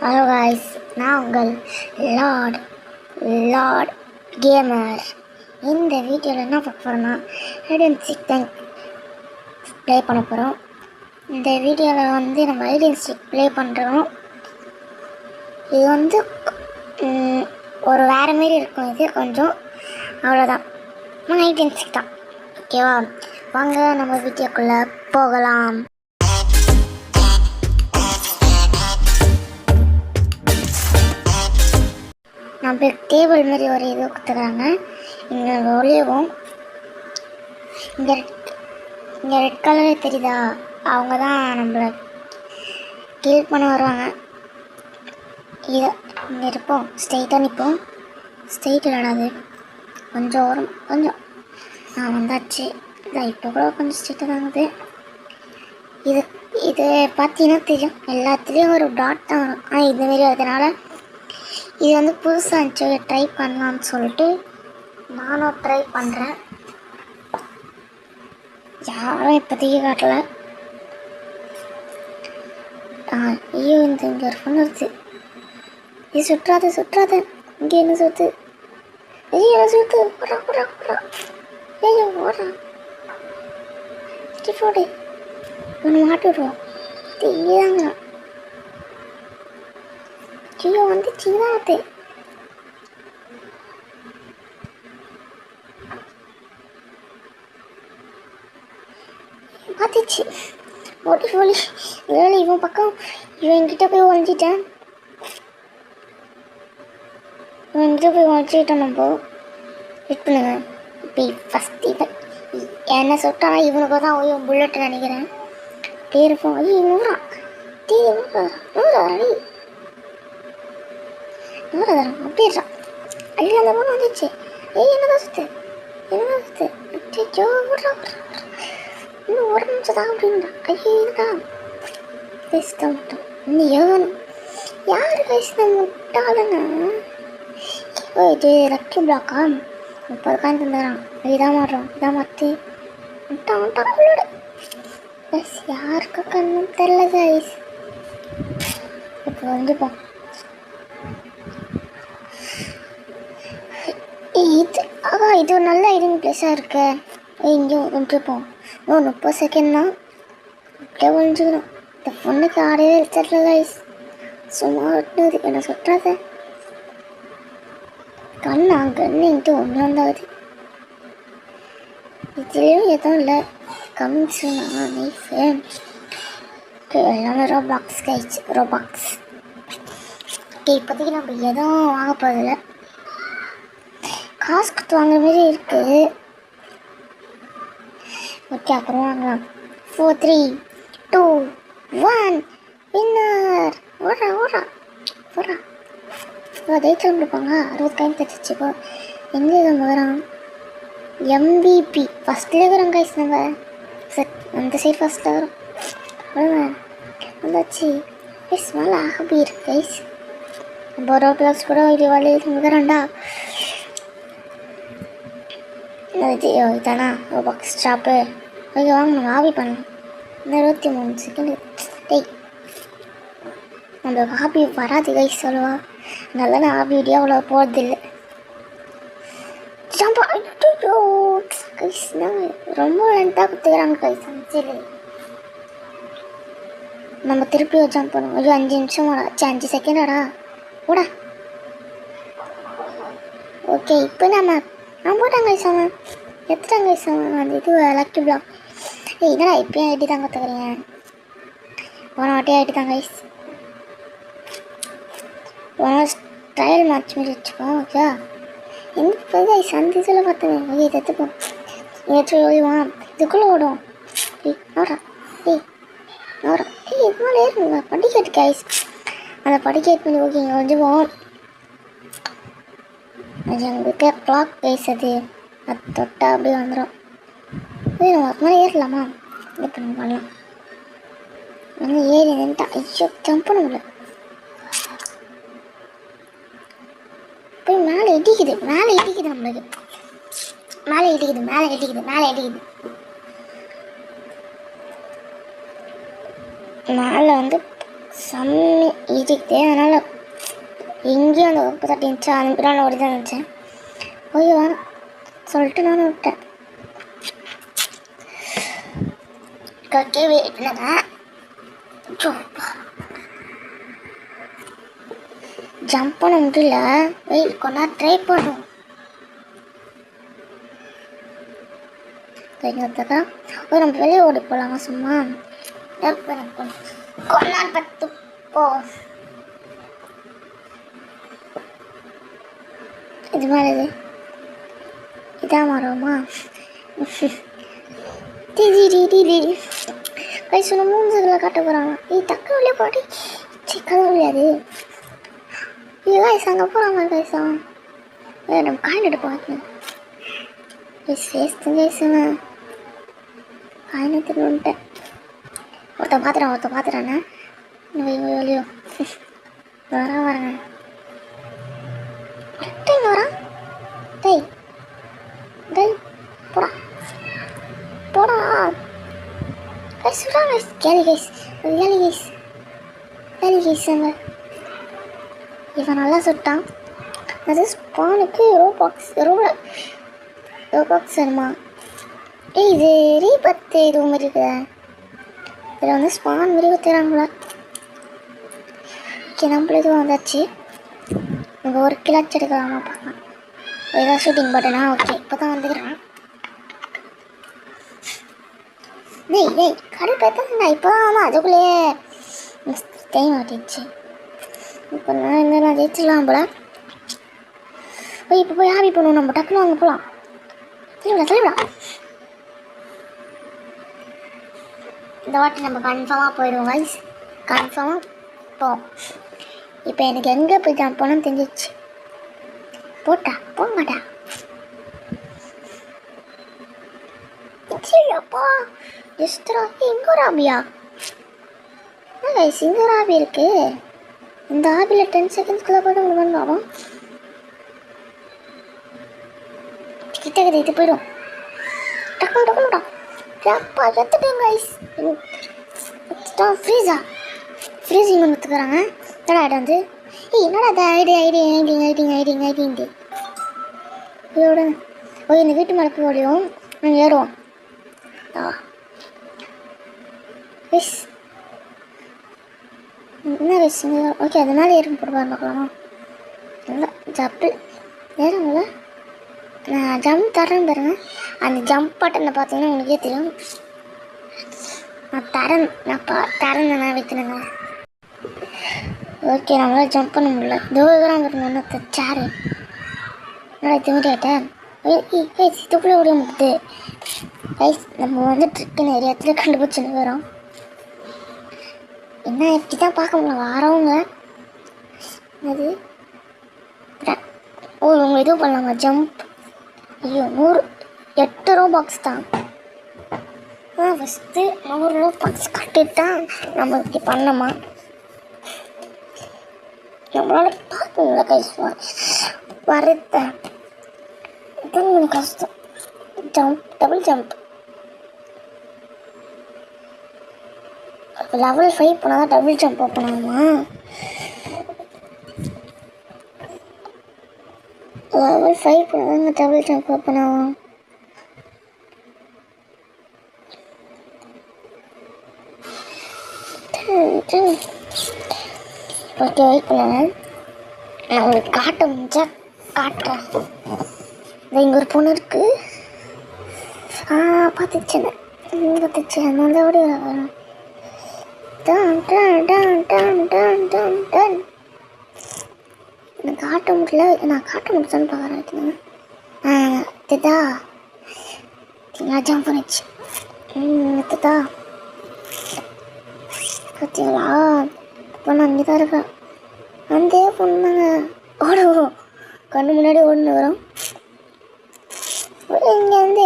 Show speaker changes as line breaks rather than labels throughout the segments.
Hello guys, நான் உங்கள் Lord gamer. இந்த வீடியோவில் என்ன பார்க்க போகிறோன்னா ஹைட் அண்ட் சீக் தான் ப்ளே பண்ண போகிறோம். இந்த வீடியோவில் வந்து நம்ம ஹைட் அண்ட் சீக் ப்ளே பண்ணுறோம். இது வந்து ஒரு வேறு மாரி இருக்கும். இது கொஞ்சம் அவ்வளோதான். ஹைட் அண்ட் சீக் தான். ஓகேவா? வாங்க நம்ம வீடியோக்குள்ளே போகலாம். நம்ம டேபிள் மாரி ஒரு இது கொடுத்துருக்காங்க. இங்கே ஒளியவும் இங்கே ரெட் கலரே தெரியுதா? அவங்க தான் நம்மளை கில் பண்ண வருவாங்க. இதை இங்கே இருப்போம், ஸ்ட்ரெயிட்டாக நிற்போம். ஸ்ட்ரெயிட் விளாடாது, கொஞ்சம் வரும். கொஞ்சம் வந்தாச்சு. இப்போ கூட கொஞ்சம் ஸ்ட்ரெயிட்டாக தாங்குது. இது பார்த்தீங்கன்னா தெரியும், எல்லாத்துலேயும் ஒரு டாட் தான் வரும். ஆனால் இதுமாரி அதனால இது வந்து புதுசாக இருந்துச்சு, ட்ரை பண்ணலான்னு சொல்லிட்டு நானும் ட்ரை பண்ணுறேன். யாரும் இப்போதைக்கு காட்டல. ஐயோ, இங்கே ஒரு ஃபோன் வருது. இது சுற்றாத இங்கே என்ன சுற்று? ஐயோ என்ன சுற்று? போடுறா ஐயோ ஓடுறான். போடு, ஒன்று மாட்டி விடுவோம். இங்கே தாங்க. ஐயோ வந்து சின்னது பார்த்துச்சு. ஓட்டி போலி வேலை இவன் பக்கம். இவன்கிட்ட போய் ஒழிஞ்சிட்டேன். நம்ம வெயிட் பண்ணுங்க. இப்போ ஃபஸ்ட் இவன் என்ன சொல்லிட்டான், இவனுக்கு தான் ஓய்வு புல்லட்டு நினைக்கிறேன். பேர் போ. ஐயோ நூறான். அப்படின்றான். ஐயோ அந்த பொண்ணு வந்துச்சு. என்னதான் சுத்து. இன்னும் ஒரு நிமிஷம் தான் அப்படின்னா. ஐயோ இதுதான் பேசிதான் மட்டும். இன்னும் எவன் யாரு பேசின முட்டாளுங்க. இது லக்கி பிளாக்கா? 30 காயின் தந்துடுறான். இதான் மாறுறோம், இதான் மாற்றி முட்டான் அவளோட. பஸ் யாருக்கு கண்ணும் தெரில கைஸ். இப்போ வந்துப்போம். இது ஒரு நல்ல ஐடிங் பிளேஸாக இருக்கு. இங்கே வந்துருப்போம். 30 செகண்ட் தான். அப்படியே ஒழிஞ்சுக்கணும். இந்த பொண்ணுக்கு ஆடவே எடுத்துடல கைஸ். சும்மா விட்டுனது என்ன சுற்றாத கண்ணுன்ட்டு ஒன்று வந்தாகுது. இதுலேயும் எதுவும் இல்லை. கமிங்ஸ்னா நைஃபு எல்லாமே ரோபாக்ஸ் கைஸ். ரோபாக்ஸ் இப்போதைக்கு நம்ம எதுவும் வாங்க போதில்லை. காசு கொடுத்து வாங்குற மாரி இருக்குது. ஓகே, அப்புறம் வாங்கலாம். 4 3 2 1 வின்னர். ஓடுறா ஜெயிச்சு கொடுப்பாங்க. 60 காயின் தச்சிச்சு. இப்போ எங்கே நம்ம வரோம்? MVP ஃபஸ்ட்லேயே இருக்கிறோம் கைஸ். நம்ம அந்த சைடு ஃபஸ்ட்டில் வரும். அவ்வளோதான் வந்தாச்சு. கைஸ் மேலே ஹாபி இருக்கு கைஸ். நம்ம ரோப்ளாக்ஸ் கூட இது வழியில் இருக்கிறோண்டா. இதானா ரோபாக்ஸ் ஷாப்பு? ஓகே வாங்க, நம்ம ஹாபி பண்ணலாம். இந்த 23 செகண்ட். நம்மளுக்கு ஹாபி வராது கைஸ் சொல்லுவா. அதனால நான் ஹாபி வீடியோ அவ்வளோ போகிறதில்லை. ஜம்பா கைஸ் ரொம்ப லென்த்தாக கொடுத்துக்கிறாங்க கைஸ். சரி நம்ம திருப்பி ஜம்ப் பண்ணுவோம். ஐயோ 5 நிமிஷம் ஆச்சு. 5 செகண்ட் ஆடா ஓடா. ஓகே, இப்போ நம்ம போட்டாங்க கைஸ். அவன் எத்தனை கைஸ் அந்த இது லக்கி பிளாக். இதனா இப்போயும் ஐடி தான் கற்றுக்குறீங்க. போன வாட்டியே ஐடி தான் கைஸ். ட்ரையல் மேட்ச் மாரி வச்சுப்போம். ஓகே, எங்கே போய் கைஸ் அந்த இதில் பார்த்துவேன். ஓகே, இதை எடுத்துப்போம். ஏதாச்சும் ஓடுவான், இதுக்குள்ளே ஓடும். நோடா இது மேலே ஏறுங்க. படிக்கட்டு கைஸ், அந்த படிக்கட்டு பண்ணி ஓகே இங்கே வந்துவோம். அது எங்களுக்கு கிளாக் பேசுது. அது தொட்டால் அப்படியே வந்துடும். நம்ம அது மாதிரி ஏறலாமா? இப்போ நம்ம பண்ணலாம். வந்து ஏறி நின்ட்டா. ஐயோ ஜம்ப் பண்ண முடியல. போய் மேலே இடிக்குது. நம்மளுக்கு மேலே இடிக்குது. மேலே வந்து செம்மி இருக்குது. அதனால் எங்கேயும் அந்த உப்பு தட்டி இருந்துச்சு, அனுப்பிடான ஓடி தான் இருந்துச்சேன். போய் வேணாம் சொல்லிட்டு நானும் விட்டேன். கட்டி வெயிட்னேன். ஜம்ப் பண்ண முடியல. வெயிட் கொண்டா ட்ரை பண்ணும். கைங்கத்தக்கா ஒரு நம்ம வெளியே ஓடி போகலாமா சும்மா? கொண்டா பத்து போ. இது மாதிரி இதான் மரமா? கை சொன்ன மூஞ்சுகளை காட்ட போகிறாங்க. தக்கவில்லையே பாட்டி சிக்கன முடியாது. இது கைஸ் அங்கே போகிறாங்க கைஸா. நம்ம காயின் எடுப்போம். பேசுங்க காயினை திரும்பிட்டேன். ஒருத்த பார்த்துறானே வெளியோ வரேன் வரான். டேய் போடா கைஸ் சொல்கிறாங்க. கேலி கைஸ் அங்கே இவன் நல்லா சுட்டான். அது ஸ்பானுக்கு ரோபாக்ஸ் வேணுமா? இது ரீபத்து இது மாதிரி இருக்குதா? இதில் வந்து ஸ்பான் மாரி ஊற்றுறாங்களா? ஓகே நம்மள இதுவும் வந்தாச்சு. நம்ம ஒரு கிளாச்சு எடுக்கலாமா பார்க்கலாம். ஏதாவது ஷூட்டிங் பட்டனா? ஓகே இப்போ தான் வந்துக்கிறேன். டேய் கடுப்பேன். இப்போ தான் அதுக்குள்ளேயே டைம் ஆட்டிடுச்சு. இப்போ நான் என்ன ஜெயிச்சிடலாம் போல. இப்போ போய் ஹாபி பண்ணுவோம். நம்ம டக்குனு அங்கே போகலாம். தெளிவிடா இந்த வாட்டி நம்ம கன்ஃபார்மாக போயிடுவோம் கைஸ். கன்ஃபார்மாக போவோம். இப்போ எனக்கு எங்கே போய் ஜம்ப் பண்ணணும்னு தெரிஞ்சிச்சு. போக மாட்டா. அப்பா ஜஸ்ட்ரா இங்கே ஒரு ஆபியா? கைஸ் இங்கே ஒரு ஆபி இருக்குது. இந்த ஆபியில் 10 செகண்ட்ஸ்குள்ளே போய்ட்டு உங்களுக்கு ஆகும். கிட்ட இது போயிடும். டக்குனுடா அப்பா எத்துட்டேன் கைஸ். ஃப்ரீசிங் ஒன்று எடுத்துக்கிறாங்க. என்னடா இடம் வந்து என்னடா அது ஐடி இதோட இந்த வீட்டு மேலே போய் ஓடியும் நாங்கள் ஏறுவோம். கைஸ் என்ன கைஸ் ஓகே அது மேலே ஏறும் போட்டு பார்க்கலாமா? இல்லை ஜப்பு ஏறுங்கள. நான் ஜம்ப் தரேன்னு பாருங்க. அந்த ஜம்ப் பட்டனை பார்த்தீங்கன்னா உங்களுக்கே தெரியும். நான் தரேன் வைக்கணுங்க. ஓகே நம்மளால் ஜம்ப் பண்ண முடியல. தூரம் பாருங்க சேரு நல்லா திமிட்டாட்டேன். இதுக்குள்ளே ஓடிய முடியுது கைஸ். நம்ம வந்து ட்ரிக்கு நிறைய இடத்துல கண்டுபிடிச்சுன்னு வரோம். என்ன இப்படி தான் பார்க்க முடியல வரவங்க. அது உங்களை இது பண்ணலாமா ஜம்ப்? ஐயோ 8 ரோபாக்ஸ் தான். ஃபஸ்ட்டு 100 ரோபாக்ஸ் கட்டிட்டு தான் நம்ம இப்படி பண்ணோமா? நம்மளால் பார்க்க முடியல கைஸ். வரத கொஞ்சம் கஷ்டம். டபுள் ஜம்ப் லெவல் 5 போனால் தான் டபுள் ஜம்ப் ஓப்பன் ஆகுமா? லெவல் 5 போனால் தான் டபுள் ஜம்ப் ஓப்பன் ஆகும். ஓகே வெயிட் பண்ணுங்க. நான் உங்களுக்கு காட்ட முடிஞ்சா காட்டுறேன். இங்கே ஒரு பொண்ணு இருக்குது. பார்த்துச்சு அந்த ஓடி வரேன். எனக்கு காட்ட முடியல. நான் காட்ட முடிச்சான்னு பார்க்குறேன். இதுதா ஜம்ப் பண்ணிச்சு. இதுதா பார்த்தீங்களா? பொண்ணு அங்கே தான் இருக்கேன். அந்த பொண்ணுங்க ஓடுவோம். கண்ணு முன்னாடி ஓடுன்னு வரும். இங்கே வந்து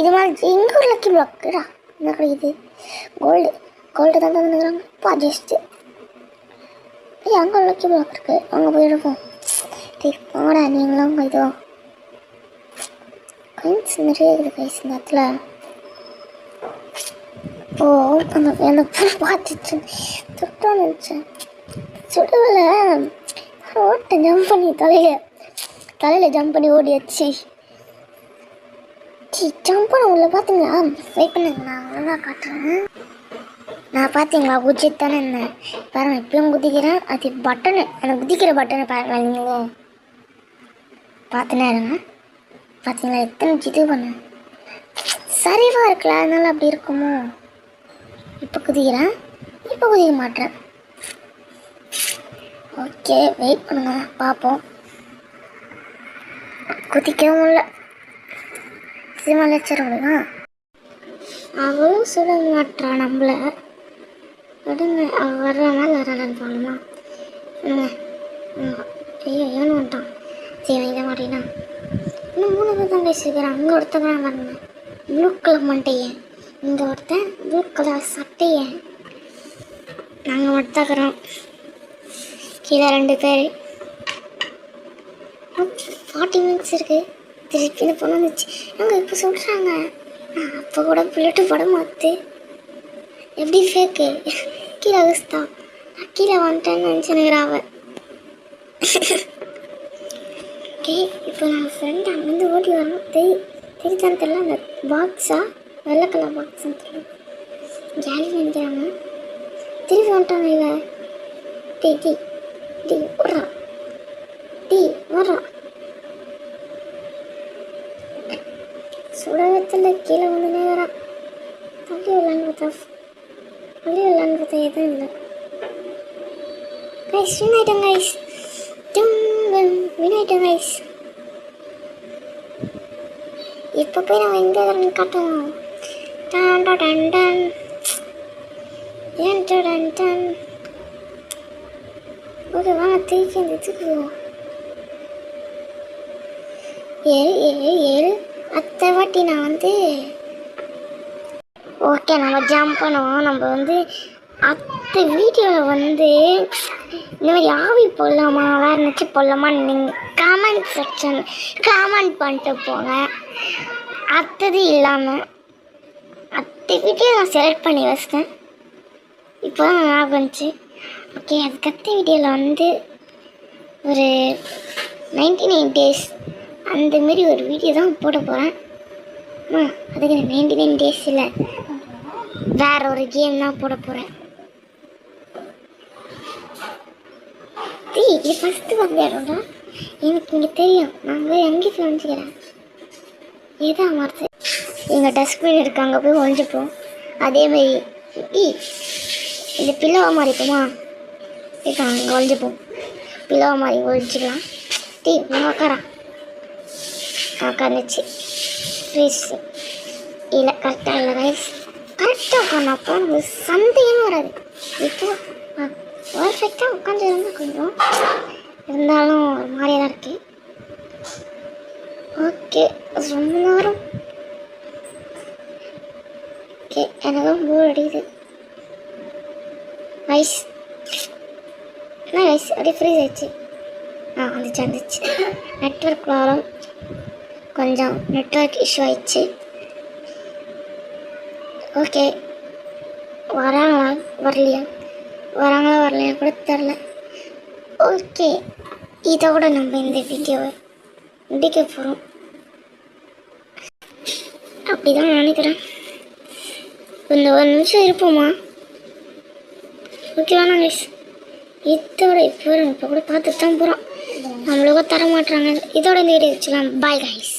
இது மாதிரி இங்கே ஒரு லக்கி பிளாக்குடா என்ன கிடைக்குது? கோல்டு தான் தந்துக்கிறாங்க. ஜஸ்ட்டு அங்கே லக்கி பிளாக் இருக்குது. அங்கே போயிருப்போம். போடா நீங்களும் இதோ கைன்ஸ் நிறைய இருக்குது கைஸ் இந்த இடத்துல. அந்த பூ பார்த்துச்சு தொட்டான்னு நினச்சேன். சுடவில் ஓட்ட ஜம்ப் பண்ணி தலையில் ஜம்ப் பண்ணி ஓடியாச்சு. ஜம்ப் பண்ண உள்ள பார்த்தீங்களா? வெயிட் பண்ணுங்க, நான் ஒழுங்கா காட்டுறேன். நான் பார்த்தீங்களா குதிச்சுட்டு தானே இருந்தேன். பாருங்கள் இப்பயும் குதிக்கிறேன். அது பட்டனு, அந்த குதிக்கிற பட்டனை பாருங்களா நீங்களே பார்த்துனே இருங்க. பார்த்தீங்களா எத்தனை இது பண்ண சரிவாக இருக்குல்ல, அதனால அப்படி இருக்குமோ. இப்போ குதிக்கிறேன், இப்போ குதிக்க மாட்டேன். ஓகே வெயிட் பண்ணுங்க பார்ப்போம். குதிக்கவும் இல்லை, சினிமா லெக்சர் அப்படின்னா அவளும் சொல்ல மாட்டா நம்மள. விடுங்க, அவள் வர்ற மாதிரி வரான்னு போகணுமா? ஐயோ ஏன்னு வந்துட்டான். சரி வைக்க மாட்டேன்னா இன்னும் 3 பேர் தான் பேசிக்கிறேன். அங்கே ஒருத்தங்க பாருங்க ப்ளூ கலர் மண்டையன், இங்கே ஒருத்தன் ப்ளூ கலர் சட்டையன். நாங்கள் மட்டும் கீழே 2 பேர். 40 மினிட்ஸ் இருக்குது. திருப்பி இந்த பொண்ணு வந்துச்சு. நாங்கள் இப்போ சொல்கிறாங்க அப்போ கூட புல்லட்டு படம் மாற்று எப்படி ஃபேக்கு கீழே அவஸ்தான். நான் கீழே வந்துட்டேன்னு நினச்சினுக்கிறாவ. ஓகே இப்போ நான் ஃப்ரெண்ட் அங்கேருந்து ஓடி வரணும். தெரிஞ்சான்னு தெரியல, அந்த பாக்ஸா வெள்ளை கலர் பாக்ஸ்ன்னு தெரியல, ஜாலி நினைக்கிறாங்க. திருப்பி வந்துட்டாங்க இவ. டீ ஓடுறான், ஓடுறான். சுடகத்தில் கீழே வந்துனே வரான். தள்ளி விடலான்னு பார்த்தா எதுவும் இல்லை. கைஸ் வின் ஆயிட்டோம் கைஸ். இப்போ போய் நம்ம எங்கே வரணும்னு காட்டுவோம். ஓகே வாங்க திருப்பி அந்த இதுக்குவோம். 7 அத்தை வாட்டி நான் வந்து ஓகே நம்ம ஜம்ப் பண்ணுவோம். நம்ம வந்து அத்தை வீடியோவில் வந்து இந்த மாதிரி ஆவி போடலாமா வேறு நினச்சி போடலாமான்னு நீங்கள் கமெண்ட் செக்ஷன் கமெண்ட் பண்ணிட்டு போங்க. அத்தது இல்லாமல் அத்தை வீடியோ நான் செலக்ட் பண்ணி வச்சிட்டேன். இப்போ தான் ஞாபகம் வந்துச்சு. ஓகே அதுக்கு அத்தை வீடியோவில் வந்து ஒரு 99 days அந்தமாரி ஒரு வீடியோ தான் போட போகிறேன். அதுக்கு 99 days இல்லை, வேற ஒரு கேம் தான் போட போகிறேன். இது ஃபஸ்ட்டு வந்து இடம்டா எனக்கு இங்கே தெரியும். நாங்கள் எங்கே நினச்சிக்கிறேன் ஏதா மாறுது. எங்கள் டஸ்ட்பின் இருக்கு, அங்கே போய் ஒழிஞ்சுப்போம். அதேமாரி இந்த பில்லோவை மாறிப்போமா, இப்போ அங்கே ஒழிஞ்சுப்போம். பில்லோவை மாறி ஒழிச்சிக்கலாம். நான் உட்காந்துச்சு ஃப்ரீஸ் இல்லை கரெக்டாக இல்லை ரைஸ் கரெக்டாக உட்காந்தப்போ நமக்கு சந்தேகமே வராது. இப்போ பர்ஃபெக்டாக உட்காந்துருந்தா கொஞ்சம் இருந்தாலும் ஒரு மாதிரியாக தான் இருக்கு. ஓகே ரொம்ப நேரம் ஓகே எனக்கும் போர் அடிக்குது. ரைஸ் என்ன ரைஸ் அப்படியே ஃப்ரீஸ் ஆயிடுச்சு. வந்துச்சு நெட்ஒர்க் ப்ராப்ளம், கொஞ்சம் நெட்ஒர்க் இஷ்யூ ஆயிடுச்சு. ஓகே வராங்களா வரலையா கூட தெரில. ஓகே இதோட நம்ம இந்த வீடியோவை முடிக்க போகிறோம் அப்படி தான் நினைக்கிறேன். இந்த 1 நிமிஷம் இருப்போமா? ஓகேவா மிஸ்? இதோட இப்போ கூட பார்த்துட்டு தான் போகிறோம். நம்மளுக்கும் தர மாட்டுறாங்க. இதோட இந்த வீடியோ வச்சுக்கலாம். Bye guys.